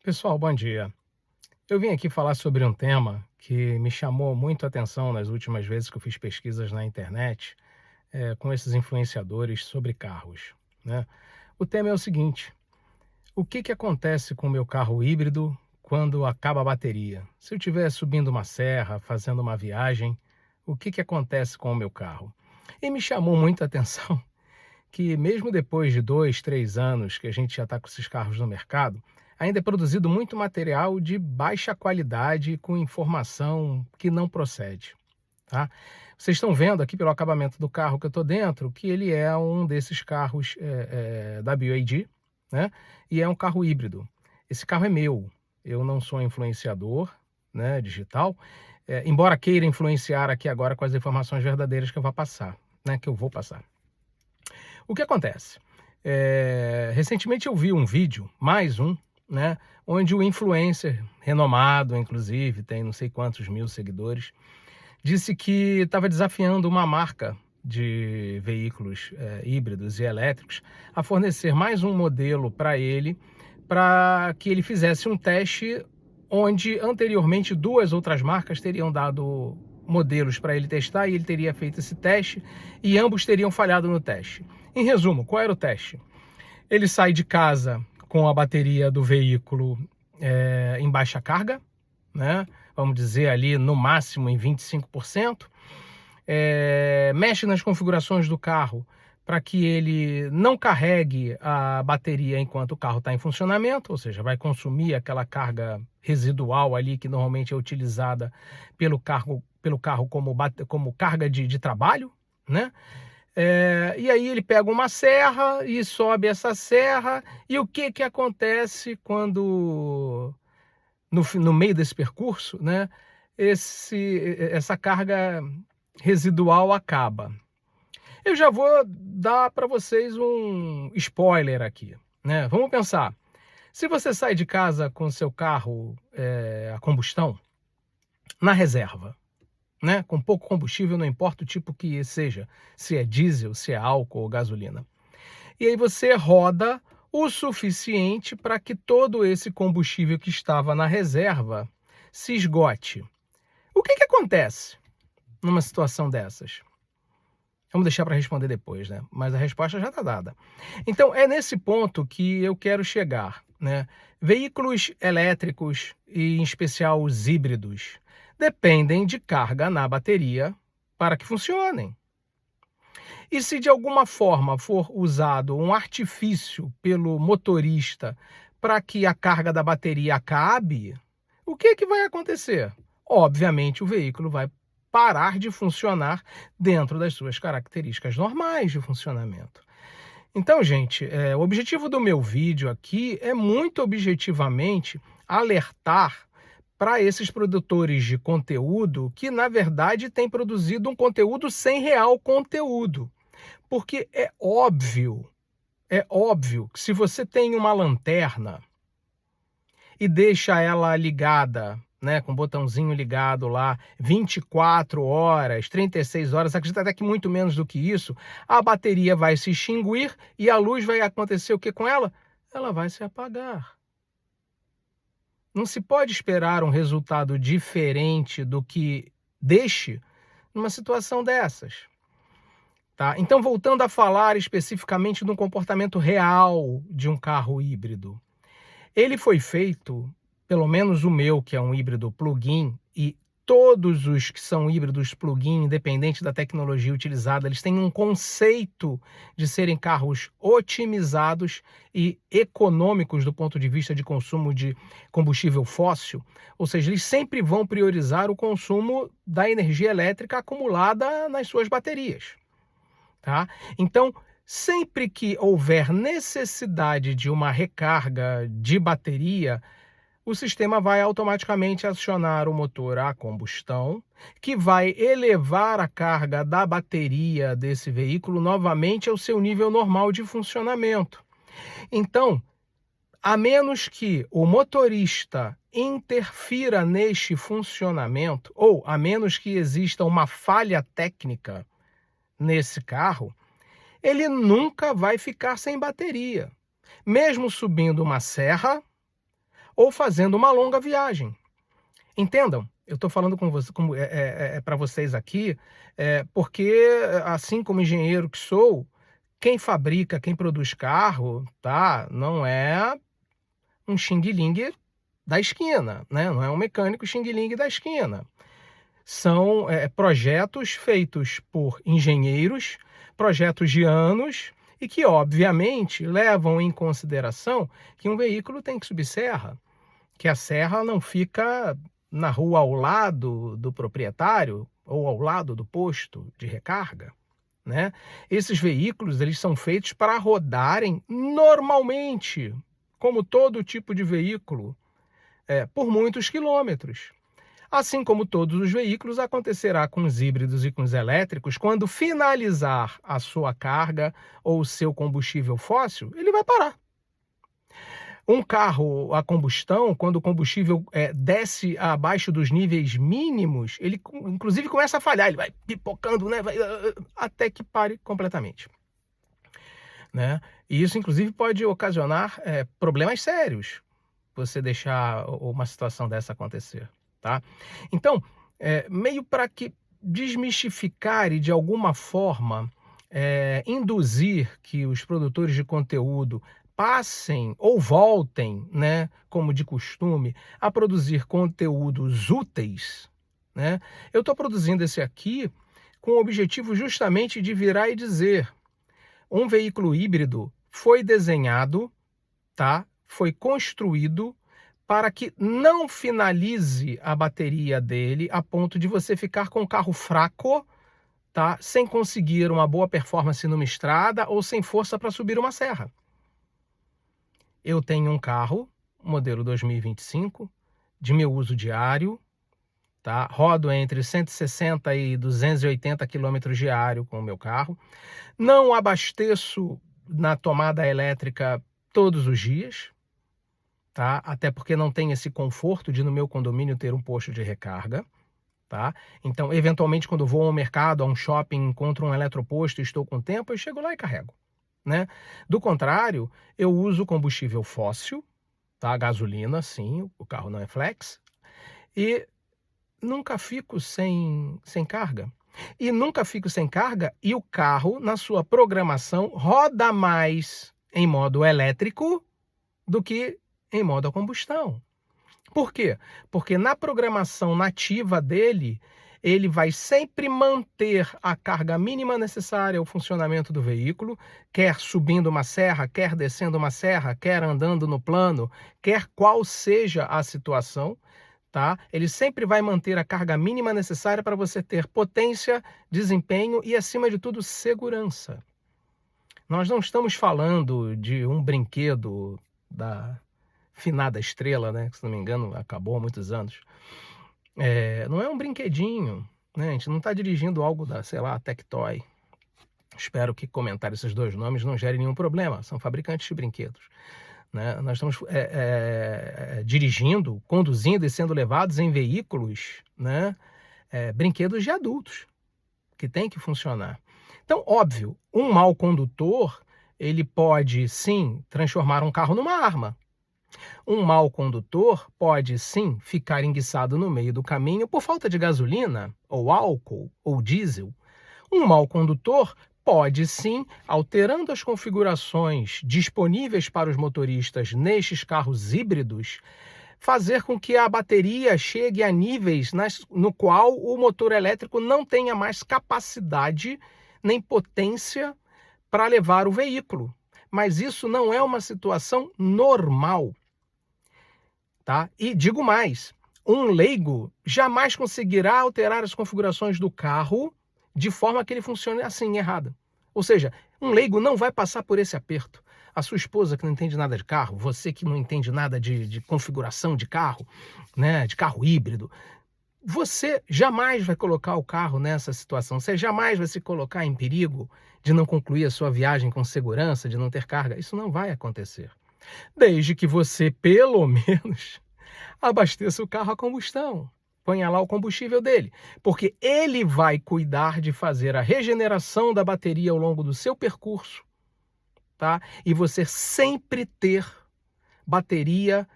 Pessoal, bom dia. Eu vim aqui falar sobre um tema que me chamou muito a atenção nas últimas vezes que eu fiz pesquisas na internet, com esses influenciadores sobre carros, né? O tema é o seguinte: o que que acontece com o meu carro híbrido quando acaba a bateria? Se eu estiver subindo uma serra, fazendo uma viagem, o que que acontece com o meu carro? E me chamou muito a atenção que mesmo depois de 2, 3 anos que a gente já está com esses carros no mercado, ainda é produzido muito material de baixa qualidade com informação que não procede, tá? Vocês estão vendo aqui pelo acabamento do carro que eu estou dentro, que ele é um desses carros da BYD, né? E é um carro híbrido. Esse carro é meu, eu não sou influenciador, né, digital, embora queira influenciar aqui agora com as informações verdadeiras que eu vou passar, né, que eu vou passar. O que acontece? Recentemente eu vi um vídeo, mais um, né, onde o influencer, renomado inclusive, tem não sei quantos mil seguidores, disse que estava desafiando uma marca de veículos híbridos e elétricos a fornecer mais um modelo para que ele fizesse um teste onde anteriormente duas outras marcas teriam dado modelos para ele testar e ele teria feito esse teste e ambos teriam falhado no teste. Em resumo, qual era o teste? Ele sai de casa com a bateria do veículo em baixa carga, né? Vamos dizer ali no máximo em 25%, mexe nas configurações do carro para que ele não carregue a bateria enquanto o carro está em funcionamento, ou seja, vai consumir aquela carga residual ali que normalmente é utilizada pelo carro como carga de trabalho, né? E aí ele pega uma serra e sobe essa serra, e o que que acontece quando no meio desse percurso, né, essa carga residual acaba. Eu já vou dar para vocês um spoiler aqui, né? Vamos pensar, se você sai de casa com seu carro a combustão, na reserva, né, com pouco combustível, não importa o tipo que seja, se é diesel, se é álcool ou gasolina. E aí você roda o suficiente para que todo esse combustível que estava na reserva se esgote. O que que acontece numa situação dessas? Vamos deixar para responder depois, né? Mas a resposta já está dada. Então, é nesse ponto que eu quero chegar, né? Veículos elétricos, e em especial os híbridos, dependem de carga na bateria para que funcionem. E se de alguma forma for usado um artifício pelo motorista para que a carga da bateria acabe, o que que vai acontecer? Obviamente o veículo vai parar de funcionar dentro das suas características normais de funcionamento. Então, gente, o objetivo do meu vídeo aqui é muito objetivamente alertar para esses produtores de conteúdo que, na verdade, têm produzido um conteúdo sem real conteúdo. Porque é óbvio que se você tem uma lanterna e deixa ela ligada, né, com o botãozinho ligado lá, 24 horas, 36 horas, acredito até que muito menos do que isso, a bateria vai se extinguir e a luz vai acontecer o que com ela? Ela vai se apagar. Não se pode esperar um resultado diferente do que deste numa situação dessas. Tá? Então, voltando a falar especificamente do comportamento real de um carro híbrido. Ele foi feito, pelo menos o meu, que é um híbrido plug-in, e todos os que são híbridos plug-in, independente da tecnologia utilizada, eles têm um conceito de serem carros otimizados e econômicos do ponto de vista de consumo de combustível fóssil, ou seja, eles sempre vão priorizar o consumo da energia elétrica acumulada nas suas baterias. Tá? Então, sempre que houver necessidade de uma recarga de bateria, o sistema vai automaticamente acionar o motor a combustão, que vai elevar a carga da bateria desse veículo novamente ao seu nível normal de funcionamento. Então, a menos que o motorista interfira neste funcionamento, ou a menos que exista uma falha técnica nesse carro, ele nunca vai ficar sem bateria. Mesmo subindo uma serra, ou fazendo uma longa viagem. Entendam? Eu estou falando com você, para vocês aqui, porque, assim como engenheiro que sou, quem fabrica, quem produz carro, tá, não é um xing-ling da esquina, né? Não é um mecânico xing-ling da esquina. São projetos feitos por engenheiros, projetos de anos, e que, obviamente, levam em consideração que um veículo tem que subir serra, que a serra não fica na rua ao lado do proprietário ou ao lado do posto de recarga, né? Esses veículos, eles são feitos para rodarem normalmente, como todo tipo de veículo, por muitos quilômetros. Assim como todos os veículos, acontecerá com os híbridos e com os elétricos, quando finalizar a sua carga ou o seu combustível fóssil, ele vai parar. Um carro a combustão, quando o combustível desce abaixo dos níveis mínimos, ele inclusive começa a falhar, ele vai pipocando, né, até que pare completamente, né? E isso inclusive pode ocasionar problemas sérios, você deixar uma situação dessa acontecer, tá? Então, meio para que desmistificar e de alguma forma induzir que os produtores de conteúdo passem ou voltem, né, como de costume, a produzir conteúdos úteis, né? Eu estou produzindo esse aqui com o objetivo justamente de virar e dizer: um veículo híbrido foi desenhado, tá? Foi construído para que não finalize a bateria dele a ponto de você ficar com o carro fraco, tá? Sem conseguir uma boa performance numa estrada ou sem força para subir uma serra. Eu tenho um carro, modelo 2025, de meu uso diário, tá? Rodo entre 160 e 280 quilômetros diário com o meu carro. Não abasteço na tomada elétrica todos os dias, tá? Até porque não tem esse conforto de no meu condomínio ter um posto de recarga, tá? Então, eventualmente, quando vou ao mercado, a um shopping, encontro um eletroposto e estou com tempo, eu chego lá e carrego, né? Do contrário, eu uso combustível fóssil, tá? Gasolina, sim, o carro não é flex, e nunca fico sem carga. E nunca fico sem carga e o carro, na sua programação, roda mais em modo elétrico do que em modo a combustão. Por quê? Porque na programação nativa dele, ele vai sempre manter a carga mínima necessária ao funcionamento do veículo, quer subindo uma serra, quer descendo uma serra, quer andando no plano, quer qual seja a situação, tá? Ele sempre vai manter a carga mínima necessária para você ter potência, desempenho e, acima de tudo, segurança. Nós não estamos falando de um brinquedo da finada Estrela, né? Que, se não me engano, acabou há muitos anos. Não é um brinquedinho, né? A gente não está dirigindo algo da, sei lá, Tectoy. Espero que comentar esses dois nomes não gere nenhum problema. São fabricantes de brinquedos, né? Nós estamos dirigindo, conduzindo e sendo levados em veículos, né? Brinquedos de adultos, que tem que funcionar. Então, óbvio, um mau condutor, ele pode, sim, transformar um carro numa arma. Um mau condutor pode, sim, ficar enguiçado no meio do caminho por falta de gasolina, ou álcool, ou diesel. Um mau condutor pode, sim, alterando as configurações disponíveis para os motoristas nestes carros híbridos, fazer com que a bateria chegue a níveis no qual o motor elétrico não tenha mais capacidade nem potência para levar o veículo. Mas isso não é uma situação normal, tá? E digo mais, um leigo jamais conseguirá alterar as configurações do carro de forma que ele funcione assim, errado. Ou seja, um leigo não vai passar por esse aperto. A sua esposa que não entende nada de carro, você que não entende nada de configuração de carro, né, de carro híbrido, você jamais vai colocar o carro nessa situação. Você jamais vai se colocar em perigo de não concluir a sua viagem com segurança, de não ter carga. Isso não vai acontecer. Desde que você, pelo menos, abasteça o carro a combustão. Ponha lá o combustível dele, porque ele vai cuidar de fazer a regeneração da bateria ao longo do seu percurso, tá? E você sempre ter bateria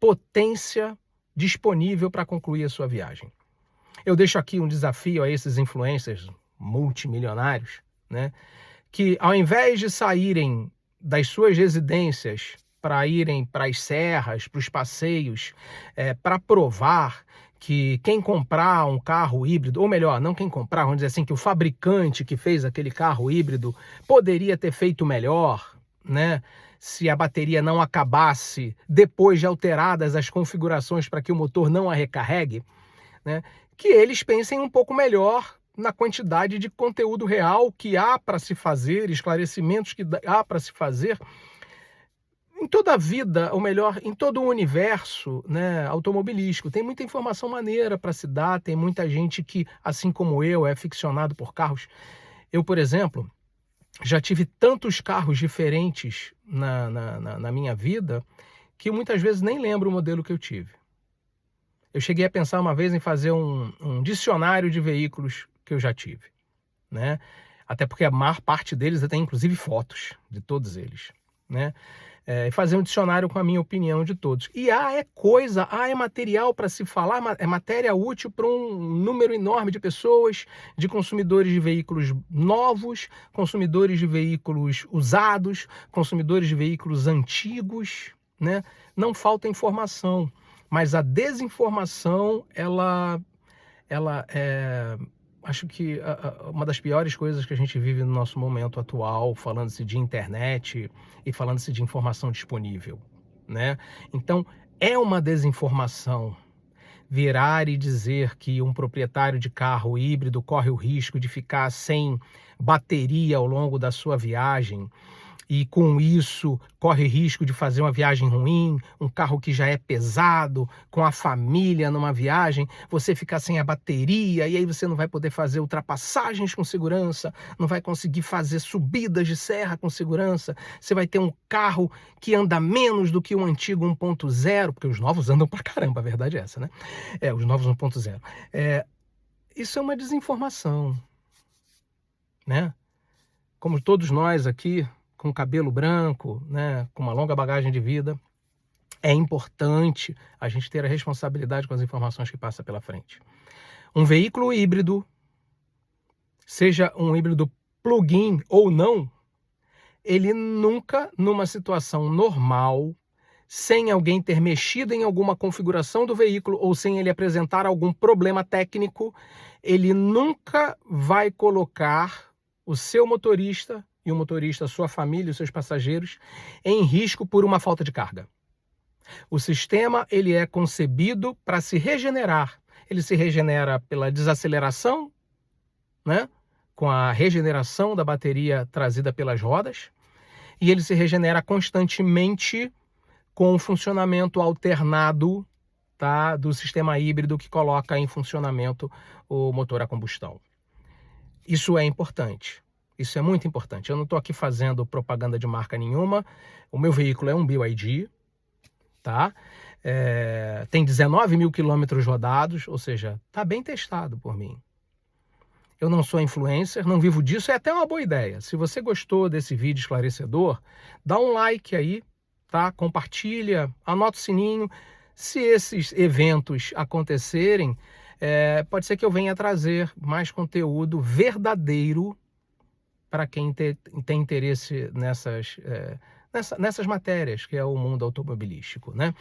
potência disponível para concluir a sua viagem. Eu deixo aqui um desafio a esses influencers multimilionários, né, que ao invés de saírem das suas residências para irem para as serras, para os passeios, para provar que quem comprar um carro híbrido, ou melhor, não quem comprar, vamos dizer assim, que o fabricante que fez aquele carro híbrido poderia ter feito melhor, né? Se a bateria não acabasse depois de alteradas as configurações para que o motor não a recarregue, né? Que eles pensem um pouco melhor na quantidade de conteúdo real que há para se fazer, esclarecimentos que há para se fazer. Em toda a vida, ou melhor, em todo o universo, né, automobilístico, tem muita informação maneira para se dar, tem muita gente que, assim como eu, é ficcionado por carros. Eu, por exemplo, já tive tantos carros diferentes na minha vida que muitas vezes nem lembro o modelo que eu tive. Eu cheguei a pensar uma vez em fazer um dicionário de veículos que eu já tive, né? Até porque a maior parte deles tem inclusive fotos de todos eles, né? E fazer um dicionário com a minha opinião de todos. E é material para se falar, é matéria útil para um número enorme de pessoas, de consumidores de veículos novos, consumidores de veículos usados, consumidores de veículos antigos, né? Não falta informação, mas a desinformação, acho que uma das piores coisas que a gente vive no nosso momento atual, falando-se de internet e falando-se de informação disponível, né? Então, é uma desinformação virar e dizer que um proprietário de carro híbrido corre o risco de ficar sem bateria ao longo da sua viagem e com isso corre risco de fazer uma viagem ruim, um carro que já é pesado, com a família numa viagem, você ficar sem a bateria e aí você não vai poder fazer ultrapassagens com segurança, não vai conseguir fazer subidas de serra com segurança, você vai ter um carro que anda menos do que o antigo 1.0, porque os novos andam pra caramba, a verdade é essa, né? Os novos 1.0. Isso é uma desinformação, né? Como todos nós aqui, com cabelo branco, né, com uma longa bagagem de vida, é importante a gente ter a responsabilidade com as informações que passa pela frente. Um veículo híbrido, seja um híbrido plug-in ou não, ele nunca, numa situação normal, sem alguém ter mexido em alguma configuração do veículo ou sem ele apresentar algum problema técnico, ele nunca vai colocar o seu motorista e o motorista, sua família, os seus passageiros, em risco por uma falta de carga. O sistema ele é concebido para se regenerar. Ele se regenera pela desaceleração, né, com a regeneração da bateria trazida pelas rodas, e ele se regenera constantemente com o funcionamento alternado, tá, do sistema híbrido que coloca em funcionamento o motor a combustão. Isso é importante. Isso é muito importante. Eu não estou aqui fazendo propaganda de marca nenhuma. O meu veículo é um BYD, tá? Tem 19 mil quilômetros rodados, ou seja, está bem testado por mim. Eu não sou influencer, não vivo disso, é até uma boa ideia. Se você gostou desse vídeo esclarecedor, dá um like aí, tá? Compartilha, anota o sininho. Se esses eventos acontecerem, pode ser que eu venha trazer mais conteúdo verdadeiro para quem tem interesse nessas matérias, que é o mundo automobilístico, né?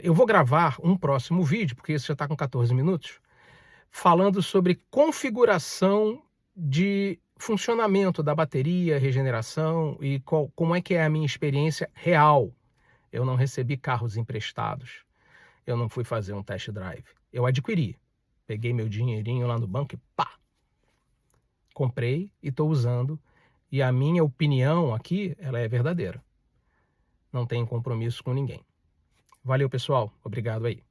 Eu vou gravar um próximo vídeo, porque esse já está com 14 minutos, falando sobre configuração de funcionamento da bateria, regeneração e como é que é a minha experiência real. Eu não recebi carros emprestados, eu não fui fazer um test drive, eu adquiri, peguei meu dinheirinho lá no banco e pá! Comprei e estou usando, e a minha opinião aqui, ela é verdadeira. Não tenho compromisso com ninguém. Valeu, pessoal. Obrigado aí.